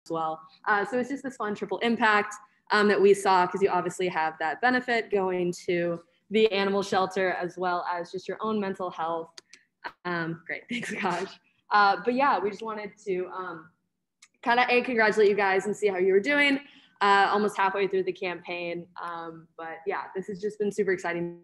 well. So it's just this fun triple impact that we saw, because you obviously have that benefit going to the animal shelter as well as just your own mental health. Great, thanks, Josh. But yeah, we just wanted to kind of congratulate you guys and see how you were doing almost halfway through the campaign. But yeah, this has just been super exciting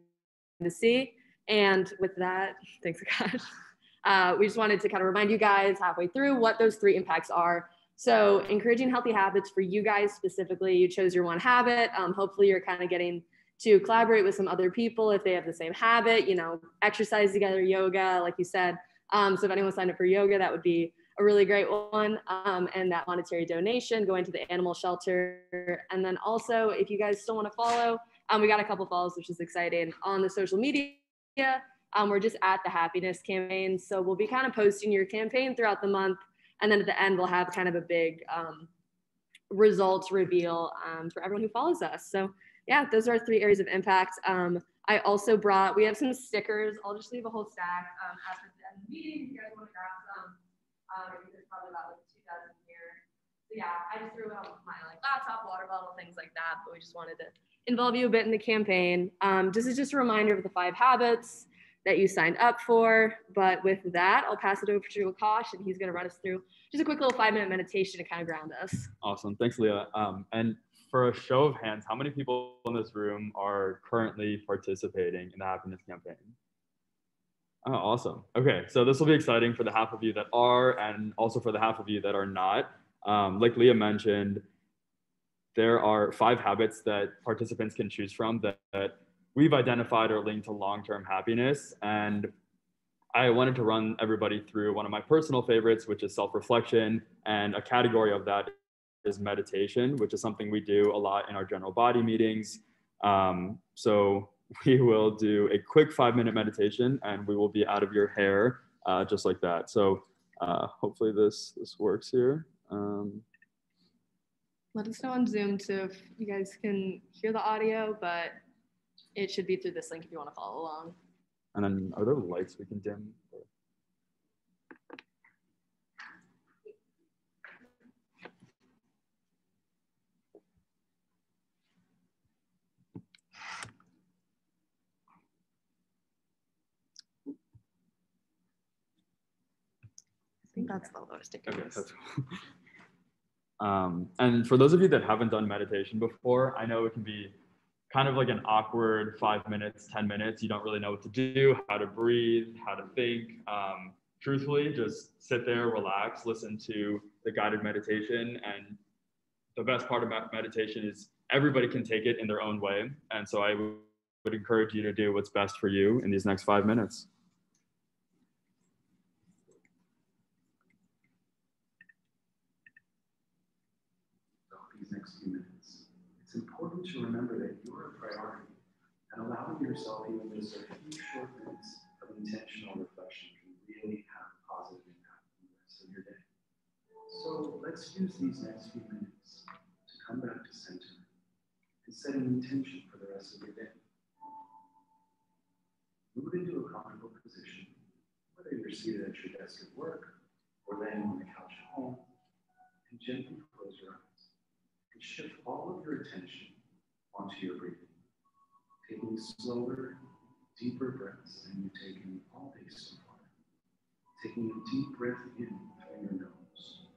to see. And with that, thanks, Josh. We just wanted to kind of remind you guys halfway through what those 3 impacts are. So encouraging healthy habits for you guys specifically. You chose your one habit. Hopefully you're kind of getting to collaborate with some other people if they have the same habit, you know, exercise together, yoga, like you said. So if anyone signed up for yoga, that would be a really great one. And that monetary donation going to the animal shelter. And then also, if you guys still want to follow, we got a couple follows, which is exciting, on the social media. We're just at the happiness campaign. So we'll be kind of posting your campaign throughout the month. And then at the end, we'll have kind of a big results reveal for everyone who follows us. So yeah, those are our 3 areas of impact. I also brought, we have some stickers. I'll just leave a whole stack after the end of the meeting if you guys want to grab some. There's probably about like 2 dozen here. So yeah, I just threw it on my laptop, water bottle, things like that. But we just wanted to involve you a bit in the campaign. This is just a reminder of the 5 habits that you signed up for. But with that, I'll pass it over to Akash, and he's going to run us through just a quick little 5-minute meditation to kind of ground us. Awesome. Thanks, Leah. And for a show of hands, how many people in this room are currently participating in the happiness campaign? Oh, awesome. Okay, so this will be exciting for the half of you that are, and also for the half of you that are not. Like Leah mentioned, there are 5 habits that participants can choose from that we've identified are linked to long-term happiness. And I wanted to run everybody through one of my personal favorites, which is self-reflection. And a category of that is meditation, which is something we do a lot in our general body meetings. So we will do a quick 5-minute meditation, and we will be out of your hair just like that. So hopefully this works here. Let us know on Zoom too if you guys can hear the audio, but it should be through this link if you want to follow along. And then are there lights we can dim? I think that's the lowest it goes. Okay, that's cool. And for those of you that haven't done meditation before, I know it can be kind of like an awkward 5 minutes, 10 minutes. You don't really know what to do, how to breathe, how to think. Truthfully, just sit there, relax, listen to the guided meditation. And the best part about meditation is everybody can take it in their own way. And so I would encourage you to do what's best for you in these next 5 minutes. These next few minutes, it's important to remember that you're a priority, and allowing yourself even just a few short minutes of intentional reflection can really have a positive impact on the rest of your day. So let's use these next few minutes to come back to center and set an intention for the rest of your day. Move into a comfortable position, whether you're seated at your desk at work or laying on the couch at home, and gently close your eyes. Shift all of your attention onto your breathing, taking slower, deeper breaths than you've taken all day so far. Taking a deep breath in through your nose,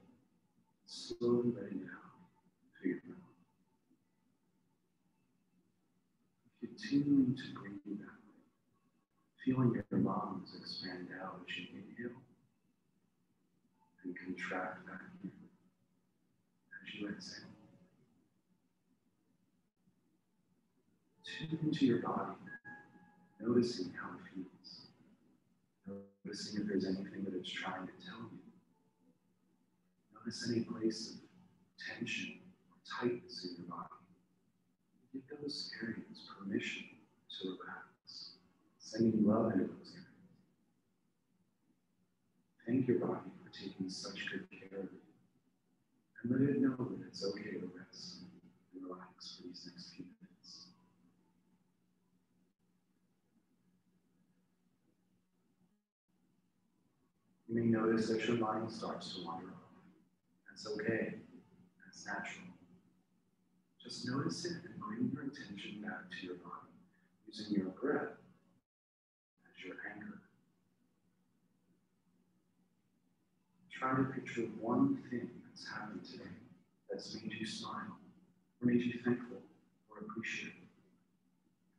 slowly letting it out through your mouth. Continuing to breathe that way, feeling your lungs expand out as you inhale and contract back in as you exhale. Tune into your body, noticing how it feels. Noticing if there's anything that it's trying to tell you. Notice any place of tension or tightness in your body. Give those areas permission to relax, sending love into those areas. Thank your body for taking such good care of you. And let it know that it's okay to rest and relax for these next few minutes. You may notice that your mind starts to wander off. That's okay. Just notice it and bring your attention back to your body, using your breath as your anchor. Try to picture one thing that's happened today that's made you smile, or made you thankful, or appreciative.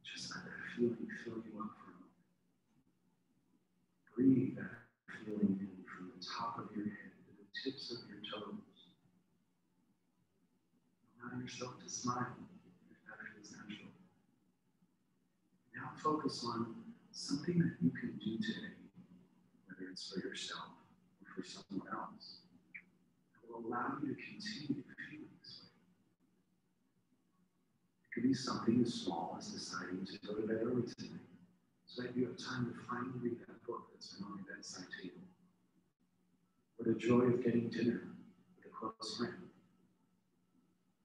Just let that feeling fill you up for a moment. Breathe that feeling in from the top of your head to the tips of your toes. Allow yourself to smile if that feels natural. Now focus on something that you can do today, whether it's for yourself or for someone else, that will allow you to continue to feel this way. It could be something as small as deciding to go to bed early tonight, so that you have time to finally read that book that's been on your bedside table. Or the joy of getting dinner with a close friend.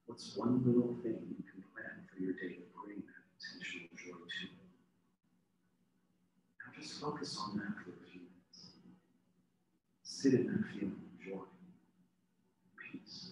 What's one little thing you can plan for your day to bring that intentional joy to? Now just focus on that for a few minutes. Sit in that feeling of joy, peace.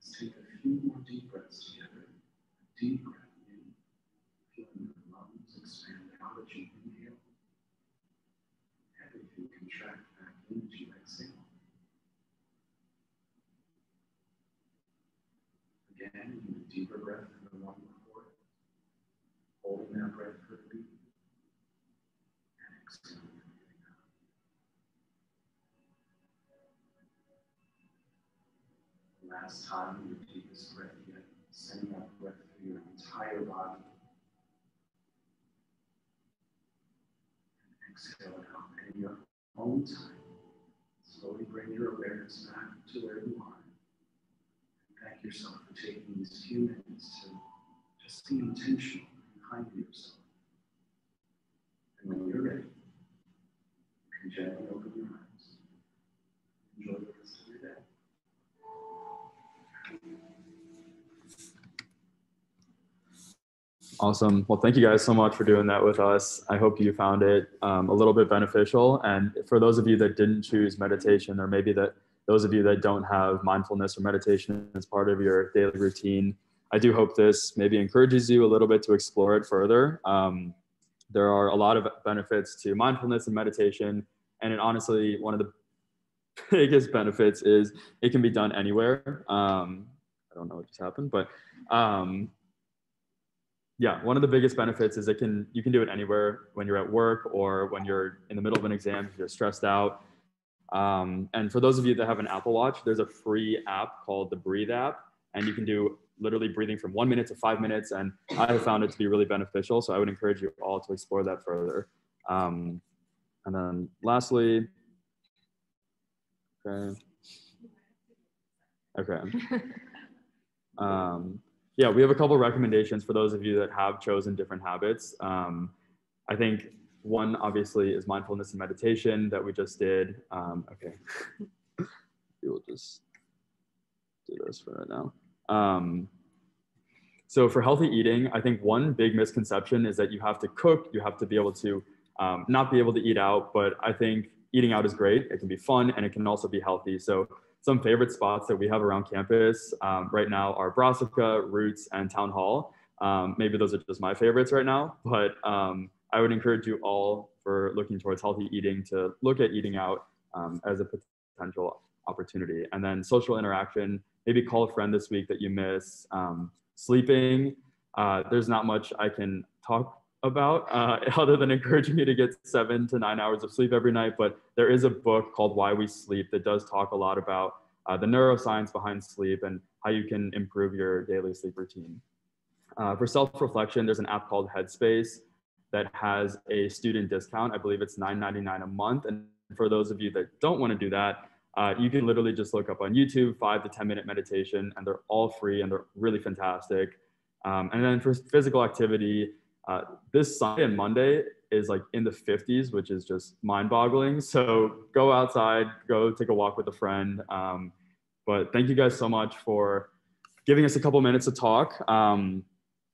Let's take a few more deep breaths together. A deep breath in, feeling your lungs expand out as you inhale. Everything contract back in as you exhale. Again, in a deeper breath than the one before. Holding that breath for a beat. And exhaling everything out. Last time, your deepest breath yet, sending that breath through your entire body. And exhale it out. And in your own time, slowly bring your awareness back to where you are. And thank yourself for taking these few minutes to just be intentional and kind to yourself. And when you're ready, you can gently open your eyes. Enjoy the rest of your day. Awesome. Well, thank you guys so much for doing that with us. I hope you found it a little bit beneficial. And for those of you that didn't choose meditation, or maybe those of you that don't have mindfulness or meditation as part of your daily routine, I do hope this maybe encourages you a little bit to explore it further. There are a lot of benefits to mindfulness and meditation. And honestly, one of the biggest benefits is it can be done anywhere. I don't know what just happened, but yeah, one of the biggest benefits is you can do it anywhere, when you're at work or when you're in the middle of an exam, if you're stressed out. And for those of you that have an Apple Watch, there's a free app called the Breathe app, and you can do literally breathing from 1 minute to 5 minutes. And I have found it to be really beneficial. So I would encourage you all to explore that further. And then lastly, okay. Yeah, we have a couple recommendations for those of you that have chosen different habits. I think one obviously is mindfulness and meditation that we just did. Okay, we will just do this for right now. So for healthy eating, I think one big misconception is that you have to cook, you have to be able to not be able to eat out, but I think eating out is great. It can be fun and it can also be healthy. So some favorite spots that we have around campus right now are Brassica, Roots, and Town Hall. Maybe those are just my favorites right now, but I would encourage you all, for looking towards healthy eating, to look at eating out as a potential opportunity. And then social interaction, maybe call a friend this week that you miss. Sleeping, there's not much I can talk about, other than encouraging you to get 7 to 9 hours of sleep every night. But there is a book called Why We Sleep that does talk a lot about the neuroscience behind sleep and how you can improve your daily sleep routine. For self-reflection, there's an app called Headspace that has a student discount. I believe it's $9.99 a month. And for those of you that don't want to do that, you can literally just look up on YouTube 5 to 10-minute meditation, and they're all free and they're really fantastic. And then for physical activity, this Sunday and Monday is like in the 50s, which is just mind-boggling. So go outside, go take a walk with a friend. But thank you guys so much for giving us a couple minutes to talk.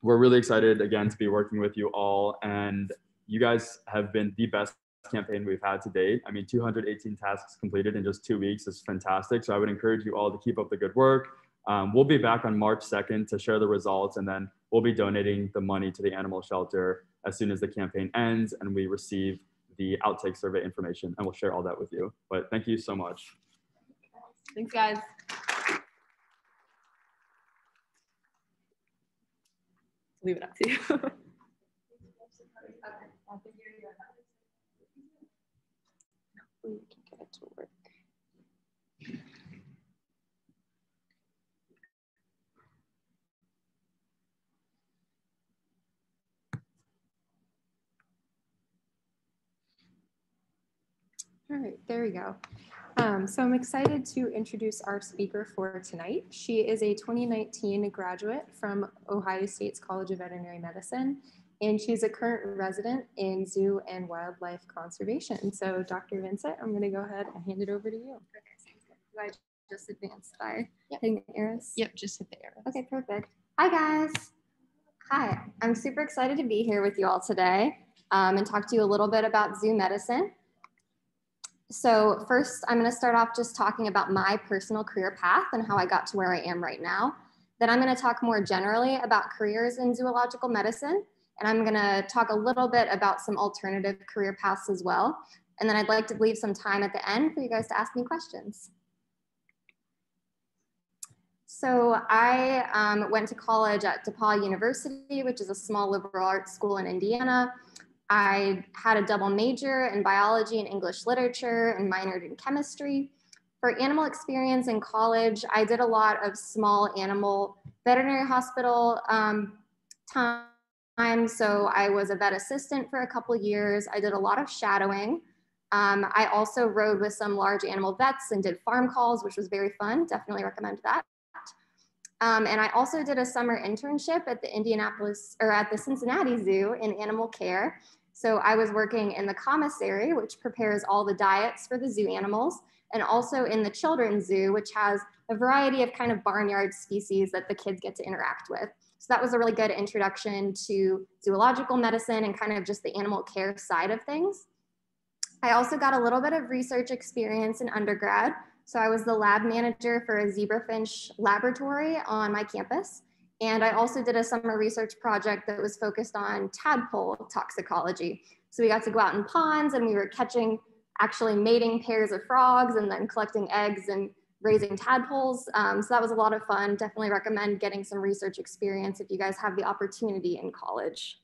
We're really excited again to be working with you all, and you guys have been the best campaign we've had to date. I mean, 218 tasks completed in just 2 weeks is fantastic. So I would encourage you all to keep up the good work. We'll be back on March 2nd to share the results, and then we'll be donating the money to the animal shelter as soon as the campaign ends and we receive the outtake survey information, and we'll share all that with you. But thank you so much. Thanks, guys. Leave it up to you. We can get it to work. All right, there we go. So I'm excited to introduce our speaker for tonight. She is a 2019 graduate from Ohio State's College of Veterinary Medicine, and she's a current resident in zoo and wildlife conservation. So Dr. Vincent, I'm gonna go ahead and hand it over to you. Okay, do I just advance by Yep. hitting the arrows? Yep, just hit the arrows. Okay, perfect. Hi, guys. Hi, I'm super excited to be here with you all today and talk to you a little bit about zoo medicine. So first, I'm going to start off just talking about my personal career path and how I got to where I am right now. Then I'm going to talk more generally about careers in zoological medicine, and I'm going to talk a little bit about some alternative career paths as well. And then I'd like to leave some time at the end for you guys to ask me questions. So I went to college at DePaul University, which is a small liberal arts school in Indiana. I had a double major in biology and English literature and minored in chemistry. For animal experience in college, I did a lot of small animal veterinary hospital time. So I was a vet assistant for a couple of years. I did a lot of shadowing. I also rode with some large animal vets and did farm calls, which was very fun. Definitely recommend that. And I also did a summer internship at the Cincinnati Zoo in animal care. So I was working in the commissary, which prepares all the diets for the zoo animals, and also in the children's zoo, which has a variety of kind of barnyard species that the kids get to interact with. So that was a really good introduction to zoological medicine and kind of just the animal care side of things. I also got a little bit of research experience in undergrad. So I was the lab manager for a zebrafinch laboratory on my campus. And I also did a summer research project that was focused on tadpole toxicology. So we got to go out in ponds and we were actually mating pairs of frogs and then collecting eggs and raising tadpoles. So that was a lot of fun. Definitely recommend getting some research experience if you guys have the opportunity in college.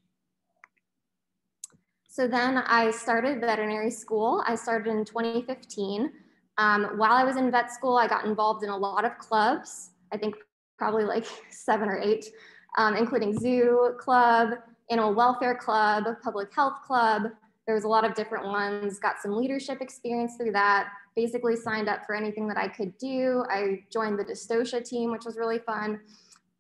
So then I started veterinary school. I started in 2015. While I was in vet school, I got involved in a lot of clubs. I think probably like 7 or 8, including zoo club, animal welfare club, public health club. There was a lot of different ones, got some leadership experience through that, basically signed up for anything that I could do. I joined the dystocia team, which was really fun.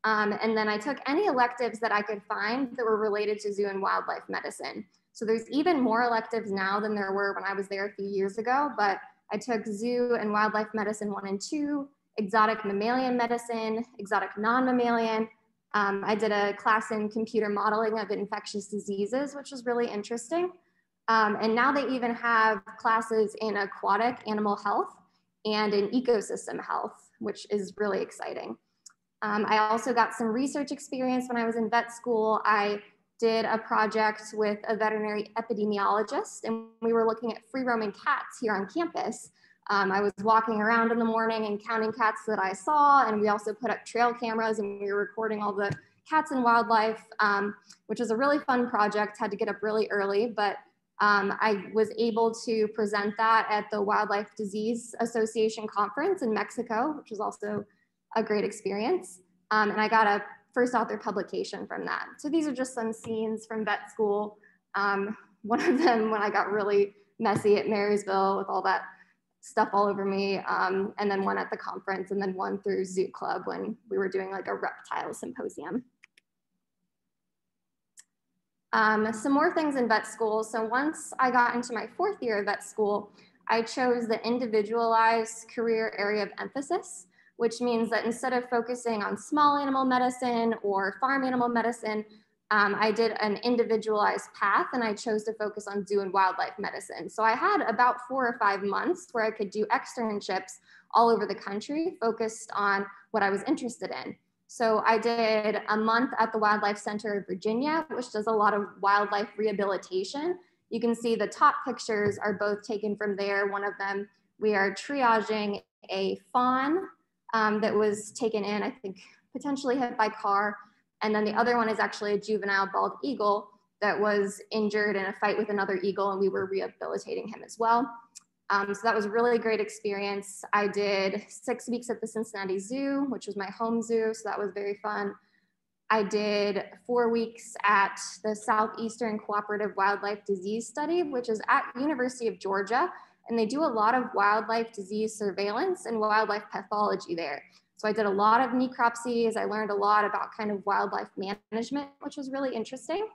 And then I took any electives that I could find that were related to zoo and wildlife medicine. So there's even more electives now than there were when I was there a few years ago, but I took zoo and wildlife medicine 1 and 2, exotic mammalian medicine, exotic non-mammalian. I did a class in computer modeling of infectious diseases, which was really interesting. And now they even have classes in aquatic animal health and in ecosystem health, which is really exciting. I also got some research experience when I was in vet school. I did a project with a veterinary epidemiologist, and we were looking at free roaming cats here on campus. I was walking around in the morning and counting cats that I saw, and we also put up trail cameras and we were recording all the cats and wildlife, which was a really fun project. Had to get up really early, but I was able to present that at the Wildlife Disease Association conference in Mexico, which was also a great experience. And I got a first author publication from that. So these are just some scenes from vet school. One of them when I got really messy at Marysville with all that stuff all over me, and then one at the conference, and then one through Zoo Club when we were doing like a reptile symposium. Some more things in vet school. So once I got into my 4th year of vet school, I chose the individualized career area of emphasis, which means that instead of focusing on small animal medicine or farm animal medicine, I did an individualized path, and I chose to focus on zoo and wildlife medicine. So I had about 4 or 5 months where I could do externships all over the country focused on what I was interested in. So I did a month at the Wildlife Center of Virginia, which does a lot of wildlife rehabilitation. You can see the top pictures are both taken from there. One of them, we are triaging a fawn that was taken in, I think, potentially hit by car. And then the other one is actually a juvenile bald eagle that was injured in a fight with another eagle, and we were rehabilitating him as well. So that was a really great experience. I did 6 weeks at the Cincinnati Zoo, which was my home zoo, so that was very fun. I did 4 weeks at the Southeastern Cooperative Wildlife Disease Study, which is at University of Georgia, and they do a lot of wildlife disease surveillance and wildlife pathology there. So I did a lot of necropsies. I learned a lot about kind of wildlife management, which was really interesting.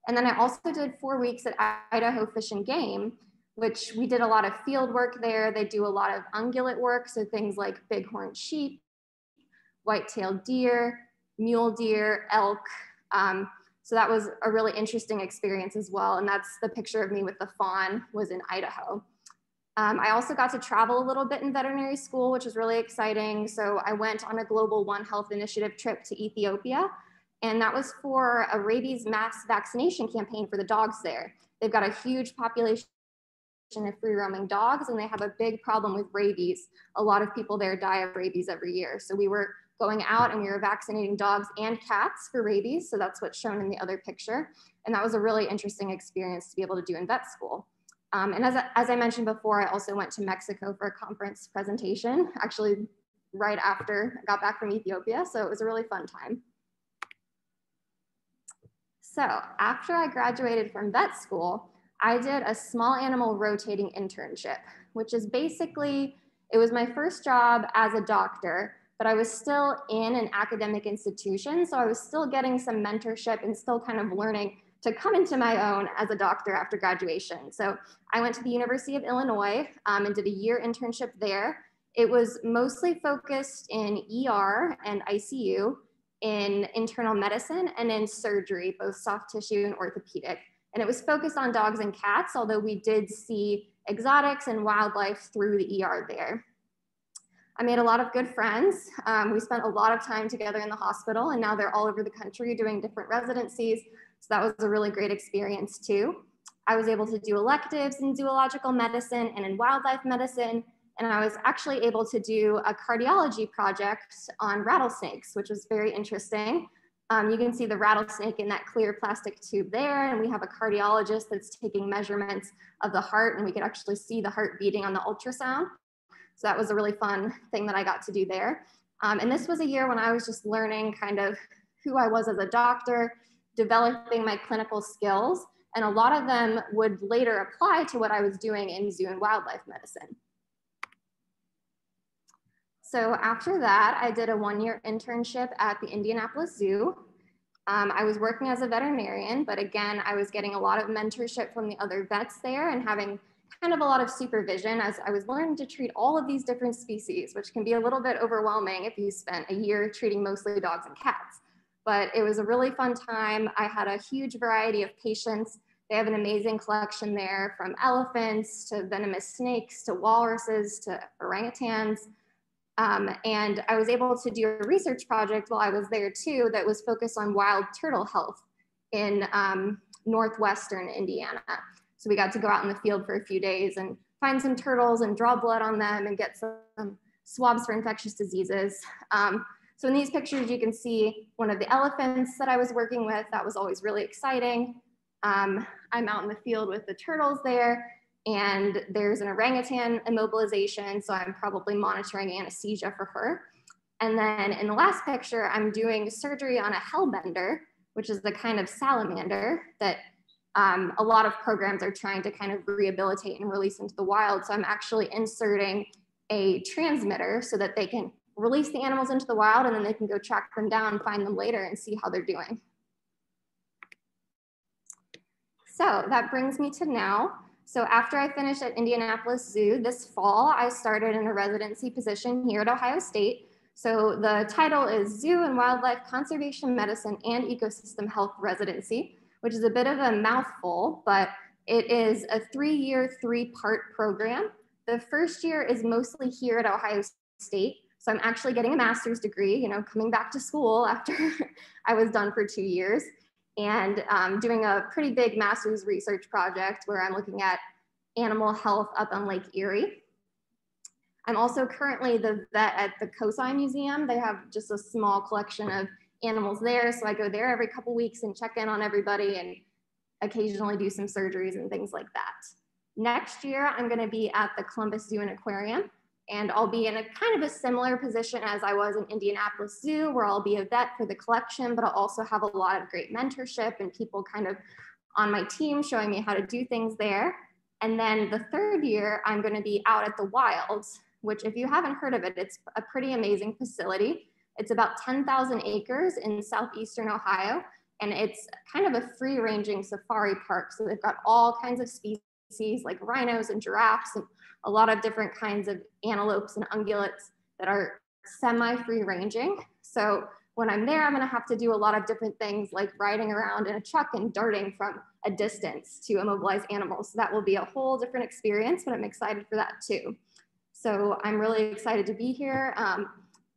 And then I also did 4 weeks at Idaho Fish and Game, which we did a lot of field work there. They do a lot of ungulate work, so things like bighorn sheep, white-tailed deer, mule deer, elk. So that was a really interesting experience as well. And that's the picture of me with the fawn was in Idaho. I also got to travel a little bit in veterinary school, which was really exciting. So I went on a Global One Health Initiative trip to Ethiopia, and that was for a rabies mass vaccination campaign for the dogs there. They've got a huge population of free roaming dogs, and they have a big problem with rabies. A lot of people there die of rabies every year. So we were going out and we were vaccinating dogs and cats for rabies. So that's what's shown in the other picture. And that was a really interesting experience to be able to do in vet school. And as I mentioned before, I also went to Mexico for a conference presentation, actually right after I got back from Ethiopia. So it was a really fun time. So after I graduated from vet school, I did a small animal rotating internship, which is basically, it was my first job as a doctor, but I was still in an academic institution. So I was still getting some mentorship and still kind of learning to come into my own as a doctor after graduation. So I went to the University of Illinois and did a year internship there. It was mostly focused in ER and ICU, in internal medicine, and in surgery, both soft tissue and orthopedic. And it was focused on dogs and cats, although we did see exotics and wildlife through the ER there. I made a lot of good friends. We spent a lot of time together in the hospital, and now they're all over the country doing different residencies. So that was a really great experience too. I was able to do electives in zoological medicine and in wildlife medicine. And I was actually able to do a cardiology project on rattlesnakes, which was very interesting. You can see the rattlesnake in that clear plastic tube there. And we have a cardiologist that's taking measurements of the heart, and we could actually see the heart beating on the ultrasound. So that was a really fun thing that I got to do there. And this was a year when I was just learning kind of who I was as a doctor, developing my clinical skills. And a lot of them would later apply to what I was doing in zoo and wildlife medicine. So after that, I did a one-year internship at the Indianapolis Zoo. I was working as a veterinarian, but again, I was getting a lot of mentorship from the other vets there and having kind of a lot of supervision as I was learning to treat all of these different species, which can be a little bit overwhelming if you spent a year treating mostly dogs and cats. But it was a really fun time. I had a huge variety of patients. They have an amazing collection there, from elephants to venomous snakes to walruses to orangutans. And I was able to do a research project while I was there too that was focused on wild turtle health in northwestern Indiana. So we got to go out in the field for a few days and find some turtles and draw blood on them and get some swabs for infectious diseases. So in these pictures, you can see one of the elephants that I was working with. That was always really exciting. I'm out in the field with the turtles there, and there's an orangutan immobilization, so I'm probably monitoring anesthesia for her. And then in the last picture, I'm doing surgery on a hellbender, which is the kind of salamander that a lot of programs are trying to kind of rehabilitate and release into the wild. So I'm actually inserting a transmitter so that they can release the animals into the wild, and then they can go track them down, find them later, and see how they're doing. So that brings me to now. So after I finished at Indianapolis Zoo this fall, I started in a residency position here at Ohio State. So the title is Zoo and Wildlife Conservation Medicine and Ecosystem Health Residency, which is a bit of a mouthful, but it is a 3-year, 3-part program. The first year is mostly here at Ohio State. So I'm actually getting a master's degree, you know, coming back to school after I was done for 2 years, and doing a pretty big master's research project where I'm looking at animal health up on Lake Erie. I'm also currently the vet at the Cosi Museum. They have just a small collection of animals there. So I go there every couple weeks and check in on everybody and occasionally do some surgeries and things like that. Next year, I'm gonna be at the Columbus Zoo and Aquarium, and I'll be in a kind of a similar position as I was in Indianapolis Zoo, where I'll be a vet for the collection, but I'll also have a lot of great mentorship and people kind of on my team showing me how to do things there. And then the third year, I'm gonna be out at the wilds, which if you haven't heard of it, it's a pretty amazing facility. It's about 10,000 acres in southeastern Ohio, and it's kind of a free-ranging safari park. So they've got all kinds of species like rhinos and giraffes and a lot of different kinds of antelopes and ungulates that are semi-free ranging. So when I'm there, I'm gonna have to do a lot of different things like riding around in a truck and darting from a distance to immobilize animals. So that will be a whole different experience, but I'm excited for that too. So I'm really excited to be here.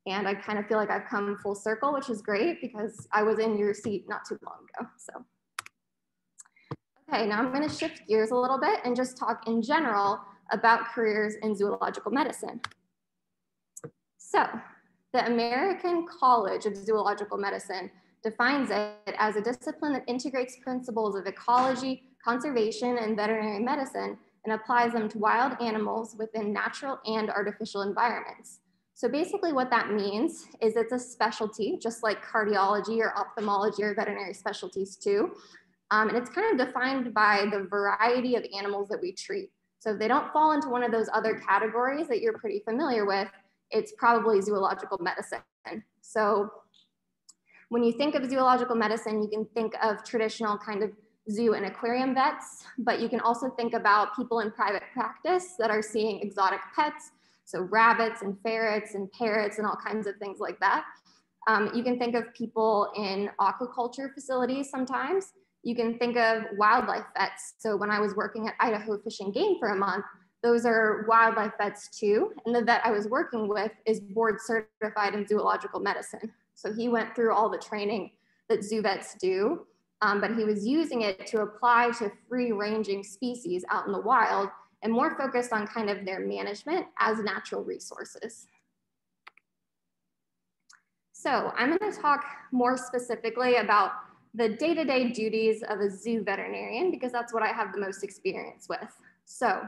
And I kind of feel like I've come full circle, which is great because I was in your seat not too long ago, so. Okay, now I'm gonna shift gears a little bit and just talk in general about careers in zoological medicine. So the American College of Zoological Medicine defines it as a discipline that integrates principles of ecology, conservation, and veterinary medicine and applies them to wild animals within natural and artificial environments. So basically what that means is it's a specialty, just like cardiology or ophthalmology or veterinary specialties too. And it's kind of defined by the variety of animals that we treat. So if they don't fall into one of those other categories that you're pretty familiar with, it's probably zoological medicine. So when you think of zoological medicine, you can think of traditional kind of zoo and aquarium vets, but you can also think about people in private practice that are seeing exotic pets. So rabbits and ferrets and parrots and all kinds of things like that. You can think of people in aquaculture facilities sometimes. You can think of wildlife vets. So when I was working at Idaho Fish and Game for a month, those are wildlife vets too. And the vet I was working with is board certified in zoological medicine. So he went through all the training that zoo vets do, but he was using it to apply to free ranging species out in the wild and more focused on kind of their management as natural resources. So I'm gonna talk more specifically about the day-to-day duties of a zoo veterinarian because that's what I have the most experience with. So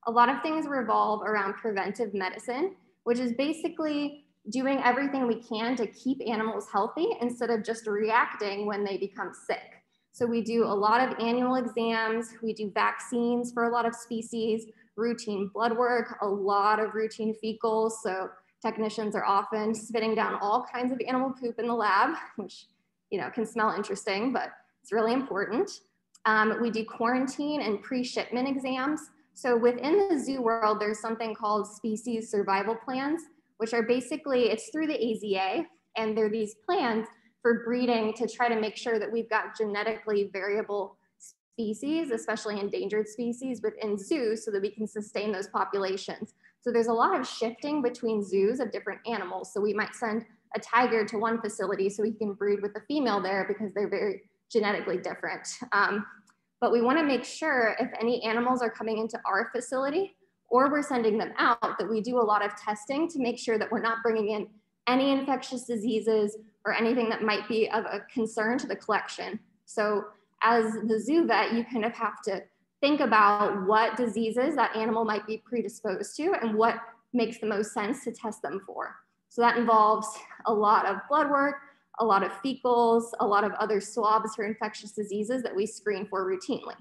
a lot of things revolve around preventive medicine, which is basically doing everything we can to keep animals healthy instead of just reacting when they become sick. So we do a lot of annual exams, we do vaccines for a lot of species, routine blood work, a lot of routine fecals. So technicians are often spitting down all kinds of animal poop in the lab, which can smell interesting, but it's really important. We do quarantine and pre-shipment exams. So within the zoo world, there's something called species survival plans, which are basically, it's through the AZA, and they're these plans for breeding to try to make sure that we've got genetically variable species, especially endangered species within zoos so that we can sustain those populations. So there's a lot of shifting between zoos of different animals. So we might send a tiger to one facility so we can breed with the female there because they're very genetically different. But we wanna make sure if any animals are coming into our facility or we're sending them out, that we do a lot of testing to make sure that we're not bringing in any infectious diseases or anything that might be of a concern to the collection. So as the zoo vet, you kind of have to think about what diseases that animal might be predisposed to and what makes the most sense to test them for. So that involves a lot of blood work, a lot of fecals, a lot of other swabs for infectious diseases that we screen for routinely.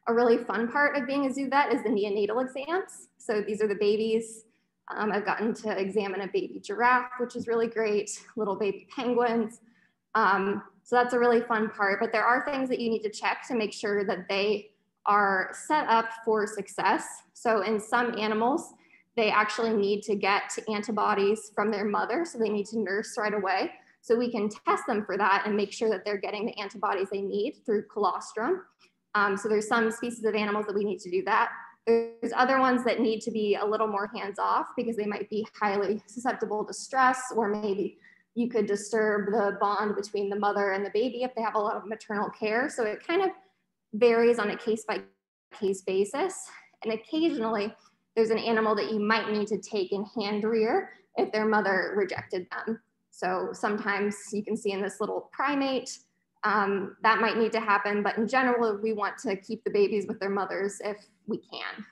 A really fun part of being a zoo vet is the neonatal exams. So these are the babies. I've gotten to examine a baby giraffe, which is really great, little baby penguins. So that's a really fun part, but there are things that you need to check to make sure that they are set up for success. So in some animals, they actually need to get antibodies from their mother, so they need to nurse right away. So we can test them for that and make sure that they're getting the antibodies they need through colostrum. So there's some species of animals that we need to do that. There's other ones that need to be a little more hands-off because they might be highly susceptible to stress, or maybe you could disturb the bond between the mother and the baby if they have a lot of maternal care. So it kind of varies on a case-by-case basis. And occasionally there's an animal that you might need to take in hand rear if their mother rejected them. So sometimes you can see in this little primate, that might need to happen, but in general, we want to keep the babies with their mothers if we can.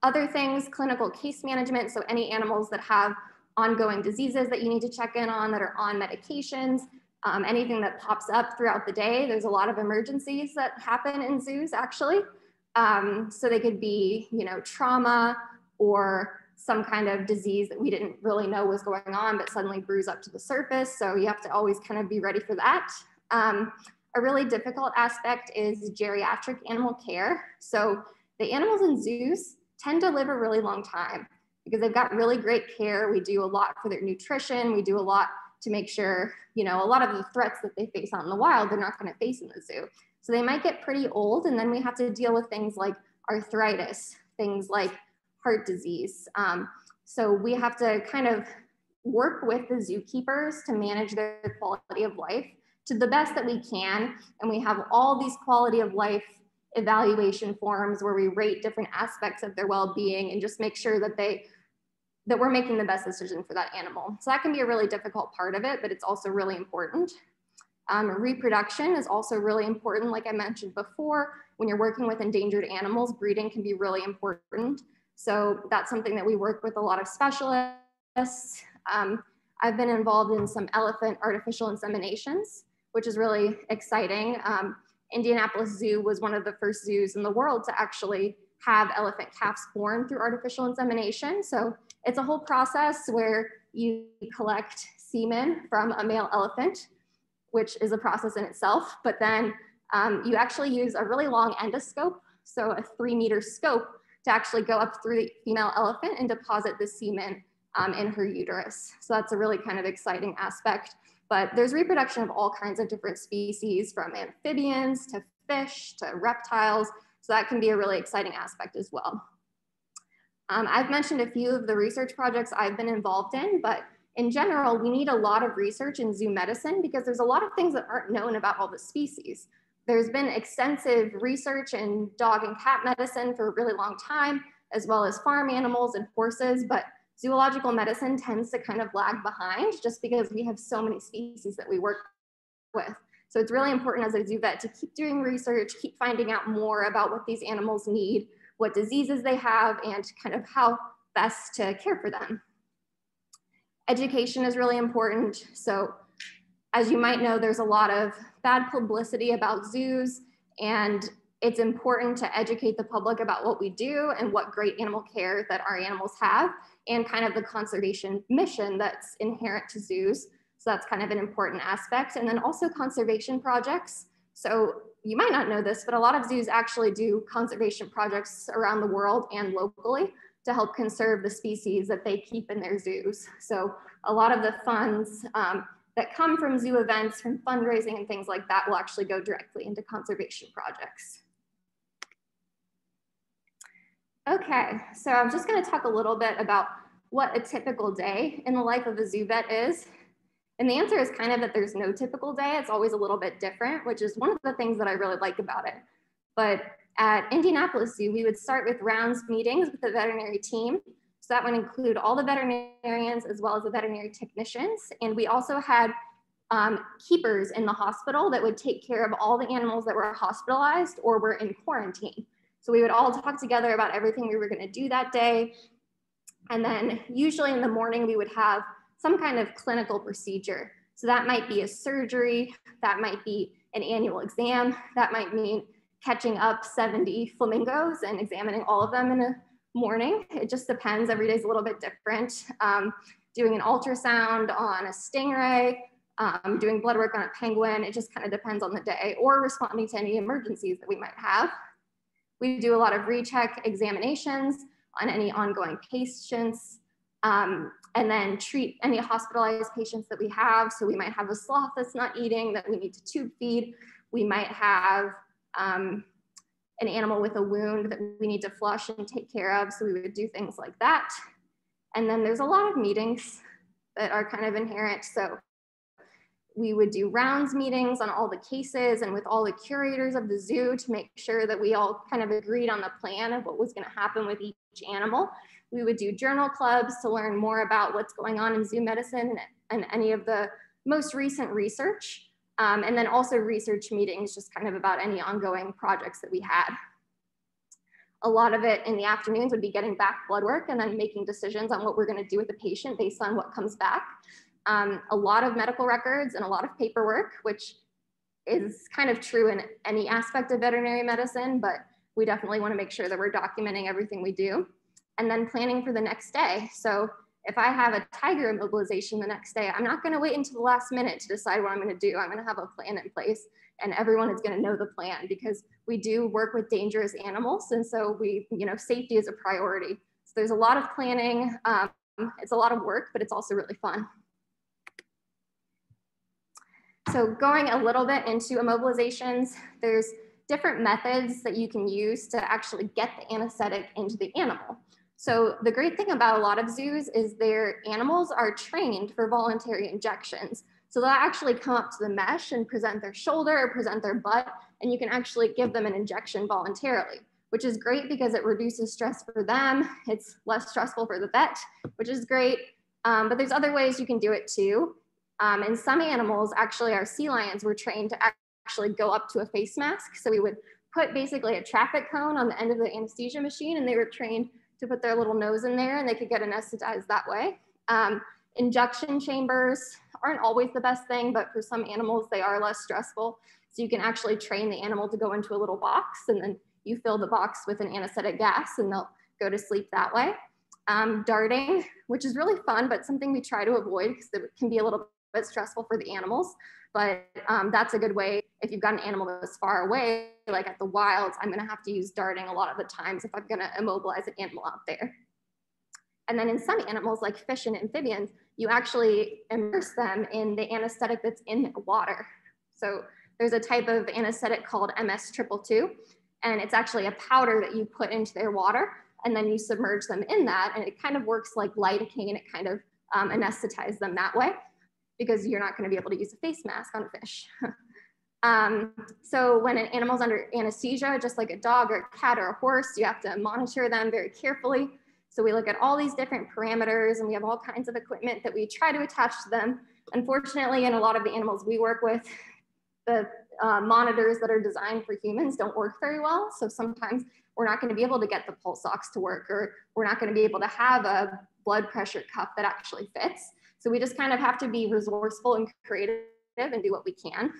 Other things, clinical case management. So any animals that have ongoing diseases that you need to check in on, that are on medications, anything that pops up throughout the day. There's a lot of emergencies that happen in zoos actually. So they could be, trauma or some kind of disease that we didn't really know was going on, but suddenly brews up to the surface. So you have to always kind of be ready for that. A really difficult aspect is geriatric animal care. So the animals in zoos tend to live a really long time because they've got really great care. We do a lot for their nutrition. We do a lot to make sure, a lot of the threats that they face out in the wild, they're not going to face in the zoo. So they might get pretty old, and then we have to deal with things like arthritis, things like heart disease. So we have to kind of work with the zookeepers to manage their quality of life to the best that we can. And we have all these quality of life evaluation forms where we rate different aspects of their well-being and just make sure that we're making the best decision for that animal. So that can be a really difficult part of it, but it's also really important. Reproduction is also really important. Like I mentioned before, when you're working with endangered animals, breeding can be really important. So that's something that we work with a lot of specialists. I've been involved in some elephant artificial inseminations, which is really exciting. Indianapolis Zoo was one of the first zoos in the world to actually have elephant calves born through artificial insemination. So it's a whole process where you collect semen from a male elephant, which is a process in itself, but then you actually use a really long endoscope, so a 3-meter scope, to actually go up through the female elephant and deposit the semen in her uterus. So that's a really kind of exciting aspect. But there's reproduction of all kinds of different species, from amphibians to fish to reptiles. So that can be a really exciting aspect as well. I've mentioned a few of the research projects I've been involved in, but in general, we need a lot of research in zoo medicine because there's a lot of things that aren't known about all the species. There's been extensive research in dog and cat medicine for a really long time, as well as farm animals and horses, but zoological medicine tends to kind of lag behind just because we have so many species that we work with. So it's really important as a zoo vet to keep doing research, keep finding out more about what these animals need, what diseases they have, and kind of how best to care for them. Education is really important. So as you might know, there's a lot of bad publicity about zoos, and it's important to educate the public about what we do and what great animal care that our animals have, and kind of the conservation mission that's inherent to zoos. So that's kind of an important aspect. And then also conservation projects. So you might not know this, but a lot of zoos actually do conservation projects around the world and locally to help conserve the species that they keep in their zoos. So a lot of the funds that come from zoo events, from fundraising and things like that, will actually go directly into conservation projects. Okay, so I'm just gonna talk a little bit about what a typical day in the life of a zoo vet is. And the answer is kind of that there's no typical day. It's always a little bit different, which is one of the things that I really like about it. But at Indianapolis Zoo, we would start with rounds meetings with the veterinary team So that would include all the veterinarians as well as the veterinary technicians. And we also had keepers in the hospital that would take care of all the animals that were hospitalized or were in quarantine. So we would all talk together about everything we were going to do that day. And then usually in the morning, we would have some kind of clinical procedure. So that might be a surgery, that might be an annual exam, that might mean catching up 70 flamingos and examining all of them in a morning. It just depends. Every day is a little bit different. Doing an ultrasound on a stingray, doing blood work on a penguin. It just kind of depends on the day, or responding to any emergencies that we might have. We do a lot of recheck examinations on any ongoing patients, and then treat any hospitalized patients that we have. So we might have a sloth that's not eating that we need to tube feed. We might have an animal with a wound that we need to flush and take care of. So we would do things like that. And then there's a lot of meetings that are kind of inherent. So we would do rounds meetings on all the cases and with all the curators of the zoo to make sure that we all kind of agreed on the plan of what was going to happen with each animal. We would do journal clubs to learn more about what's going on in zoo medicine and any of the most recent research. And then also research meetings, just kind of about any ongoing projects that we had. A lot of it in the afternoons would be getting back blood work and then making decisions on what we're going to do with the patient based on what comes back. A lot of medical records and a lot of paperwork, which is kind of true in any aspect of veterinary medicine, but we definitely want to make sure that we're documenting everything we do. And then planning for the next day. So if I have a tiger immobilization the next day, I'm not going to wait until the last minute to decide what I'm going to do. I'm going to have a plan in place, and everyone is going to know the plan because we do work with dangerous animals. And so safety is a priority. So there's a lot of planning. It's a lot of work, but it's also really fun. So going a little bit into immobilizations, there's different methods that you can use to actually get the anesthetic into the animal. So the great thing about a lot of zoos is their animals are trained for voluntary injections. So they'll actually come up to the mesh and present their shoulder or present their butt, and you can actually give them an injection voluntarily, which is great because it reduces stress for them. It's less stressful for the vet, which is great. But there's other ways you can do it too. In some animals, actually our sea lions were trained to actually go up to a face mask. So we would put basically a traffic cone on the end of the anesthesia machine, and they were trained to put their little nose in there and they could get anesthetized that way. Injection chambers aren't always the best thing, but for some animals, they are less stressful. So you can actually train the animal to go into a little box, and then you fill the box with an anesthetic gas and they'll go to sleep that way. Darting, which is really fun, but something we try to avoid because it can be a little bit stressful for the animals. But that's a good way if you've got an animal that's far away, like at the wilds, I'm gonna have to use darting a lot of the times if I'm gonna immobilize an animal out there. And then in some animals like fish and amphibians, you actually immerse them in the anesthetic that's in the water. So there's a type of anesthetic called MS-222, and it's actually a powder that you put into their water, and then you submerge them in that, and it kind of works like lidocaine. It kind of anesthetizes them that way, because you're not going to be able to use a face mask on a fish. So when an animal's under anesthesia, just like a dog or a cat or a horse, you have to monitor them very carefully. So we look at all these different parameters, and we have all kinds of equipment that we try to attach to them. Unfortunately, in a lot of the animals we work with, the monitors that are designed for humans don't work very well. So sometimes we're not going to be able to get the pulse ox to work, or we're not going to be able to have a blood pressure cuff that actually fits. So we just kind of have to be resourceful and creative and do what we can.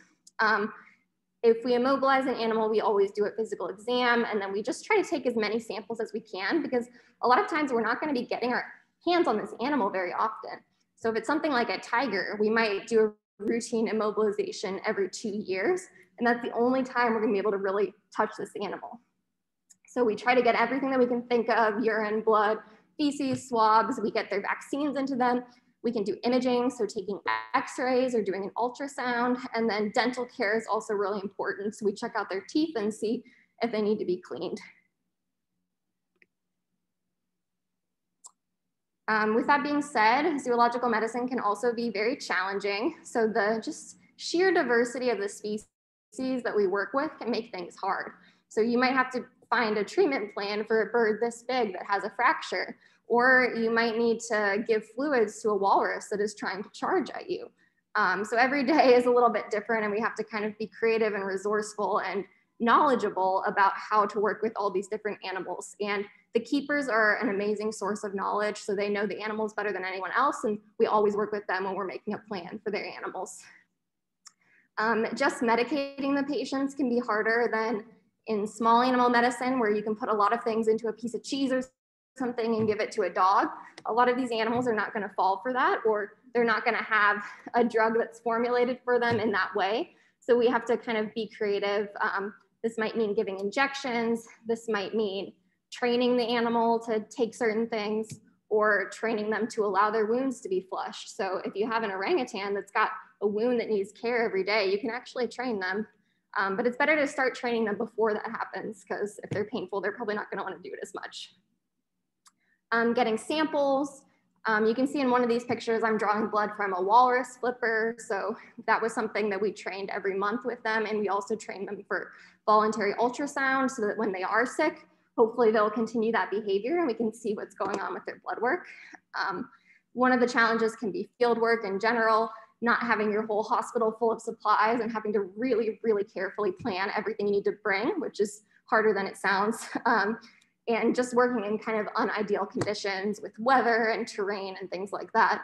If we immobilize an animal, we always do a physical exam, and then we just try to take as many samples as we can, because a lot of times we're not going to be getting our hands on this animal very often. So if it's something like a tiger, we might do a routine immobilization every 2 years, and that's the only time we're going to be able to really touch this animal. So we try to get everything that we can think of: urine, blood, feces, swabs. We get their vaccines into them. We can do imaging, so taking x-rays or doing an ultrasound, and then dental care is also really important. So we check out their teeth and see if they need to be cleaned. With that being said, zoological medicine can also be very challenging. So the just sheer diversity of the species that we work with can make things hard. So you might have to find a treatment plan for a bird this big that has a fracture. or you might need to give fluids to a walrus that is trying to charge at you. So every day is a little bit different, and we have to kind of be creative and resourceful and knowledgeable about how to work with all these different animals. And the keepers are an amazing source of knowledge, so they know the animals better than anyone else, and we always work with them when we're making a plan for their animals. Just medicating the patients can be harder than in small animal medicine, where you can put a lot of things into a piece of cheese or something and give it to a dog. A lot of these animals are not going to fall for that, or they're not going to have a drug that's formulated for them in that way. So we have to kind of be creative. This might mean giving injections. This might mean training the animal to take certain things, or training them to allow their wounds to be flushed. So if you have an orangutan that's got a wound that needs care every day, you can actually train them. But it's better to start training them before that happens, because if they're painful, they're probably not going to want to do it as much. Getting samples. You can see in one of these pictures, I'm drawing blood from a walrus flipper. So that was something that we trained every month with them. And we also trained them for voluntary ultrasound, so that when they are sick, hopefully they'll continue that behavior and we can see what's going on with their blood work. One of the challenges can be field work in general, not having your whole hospital full of supplies and having to really, really carefully plan everything you need to bring, which is harder than it sounds. And just working in kind of unideal conditions with weather and terrain and things like that.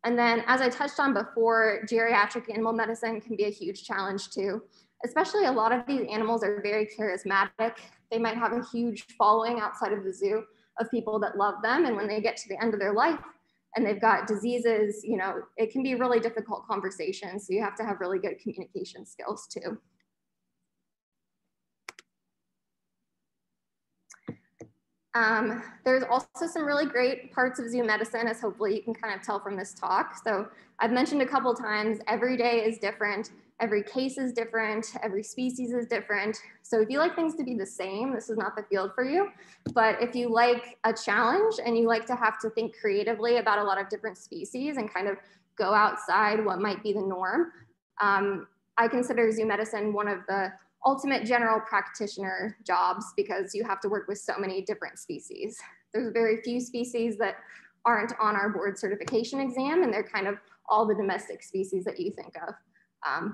And then, as I touched on before, geriatric animal medicine can be a huge challenge too. Especially a lot of these animals are very charismatic. They might have a huge following outside of the zoo of people that love them. And when they get to the end of their life and they've got diseases, you know, it can be really difficult conversations. So you have to have really good communication skills too. There's also some really great parts of zoo medicine, as hopefully you can kind of tell from this talk. So I've mentioned a couple times, every day is different, every case is different, every species is different. So if you like things to be the same, this is not the field for you. But if you like a challenge and you like to have to think creatively about a lot of different species and kind of go outside what might be the norm, I consider zoo medicine one of the ultimate general practitioner jobs, because you have to work with so many different species. There's very few species that aren't on our board certification exam, and they're kind of all the domestic species that you think of.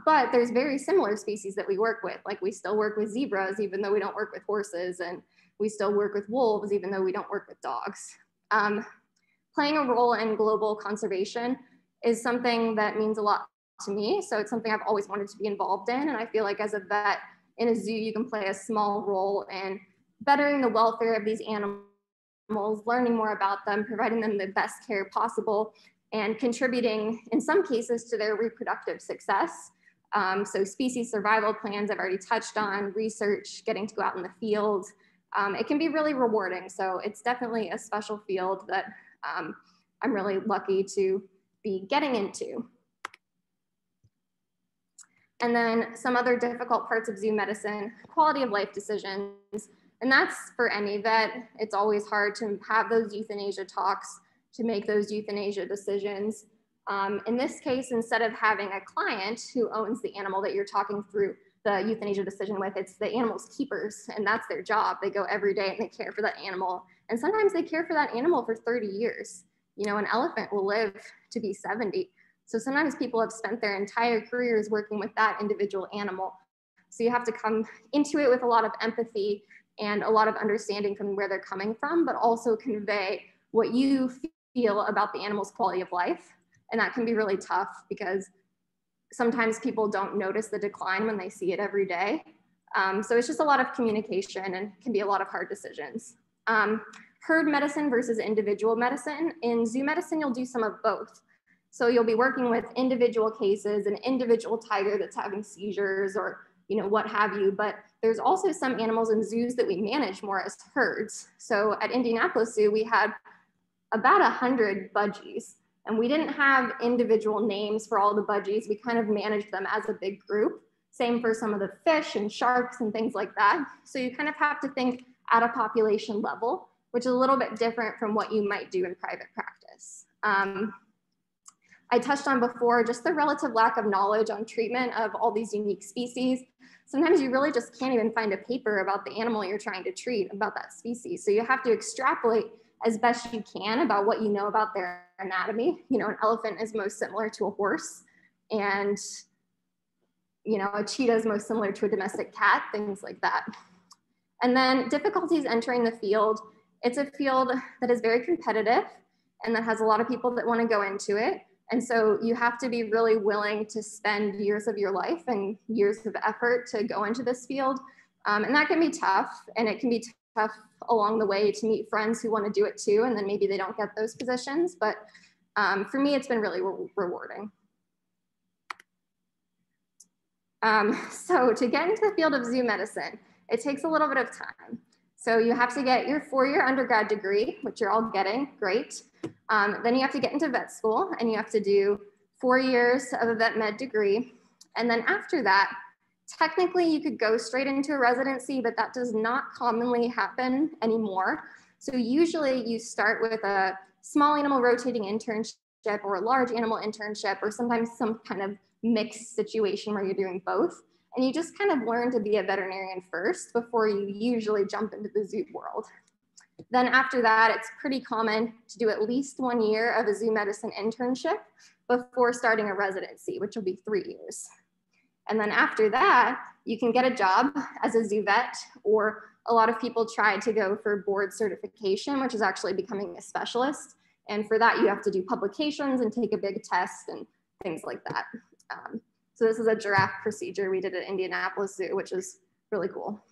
But there's very similar species that we work with. Like we still work with zebras, even though we don't work with horses, and we still work with wolves, even though we don't work with dogs. Playing a role in global conservation is something that means a lot to me. So it's something I've always wanted to be involved in. And I feel like as a vet, in a zoo, you can play a small role in bettering the welfare of these animals, learning more about them, providing them the best care possible, and contributing, in some cases, to their reproductive success. So species survival plans I've already touched on, research, getting to go out in the field. It can be really rewarding. So it's definitely a special field that I'm really lucky to be getting into. And then some other difficult parts of zoo medicine, quality of life decisions. And that's for any vet. It's always hard to have those euthanasia talks, to make those euthanasia decisions. In this case, instead of having a client who owns the animal that you're talking through the euthanasia decision with, it's the animal's keepers, and that's their job. They go every day and they care for that animal. And sometimes they care for that animal for 30 years. You know, an elephant will live to be 70. So sometimes people have spent their entire careers working with that individual animal. So you have to come into it with a lot of empathy and a lot of understanding from where they're coming from, but also convey what you feel about the animal's quality of life. And that can be really tough, because sometimes people don't notice the decline when they see it every day. So it's just a lot of communication and can be a lot of hard decisions. Herd medicine versus individual medicine. In zoo medicine, you'll do some of both. So you'll be working with individual cases, an individual tiger that's having seizures, or what have you. But there's also some animals in zoos that we manage more as herds. So at Indianapolis Zoo, we had about 100 budgies, and we didn't have individual names for all the budgies. We kind of managed them as a big group. Same for some of the fish and sharks and things like that. So you kind of have to think at a population level, which is a little bit different from what you might do in private practice. I touched on before just the relative lack of knowledge on treatment of all these unique species. Sometimes you really just can't even find a paper about the animal you're trying to treat about that species. So you have to extrapolate as best you can about what you know about their anatomy. You know, an elephant is most similar to a horse, and you know, a cheetah is most similar to a domestic cat, things like that. And then difficulties entering the field. It's a field that is very competitive and that has a lot of people that want to go into it. And so you have to be really willing to spend years of your life and years of effort to go into this field. And that can be tough, and it can be tough along the way to meet friends who want to do it too, and then maybe they don't get those positions. But for me, it's been really rewarding. So to get into the field of zoo medicine, it takes a little bit of time. So you have to get your 4-year undergrad degree, which you're all getting, great. Then you have to get into vet school, and you have to do 4 years of a vet med degree. And then after that, technically you could go straight into a residency, but that does not commonly happen anymore. So usually you start with a small animal rotating internship or a large animal internship, or sometimes some kind of mixed situation where you're doing both. And you just kind of learn to be a veterinarian first before you usually jump into the zoo world. Then after that, it's pretty common to do at least 1 year of a zoo medicine internship before starting a residency, which will be 3 years. And then after that, you can get a job as a zoo vet, or a lot of people try to go for board certification, which is actually becoming a specialist. And for that, you have to do publications and take a big test and things like that. So this is a giraffe procedure we did at Indianapolis Zoo, which is really cool.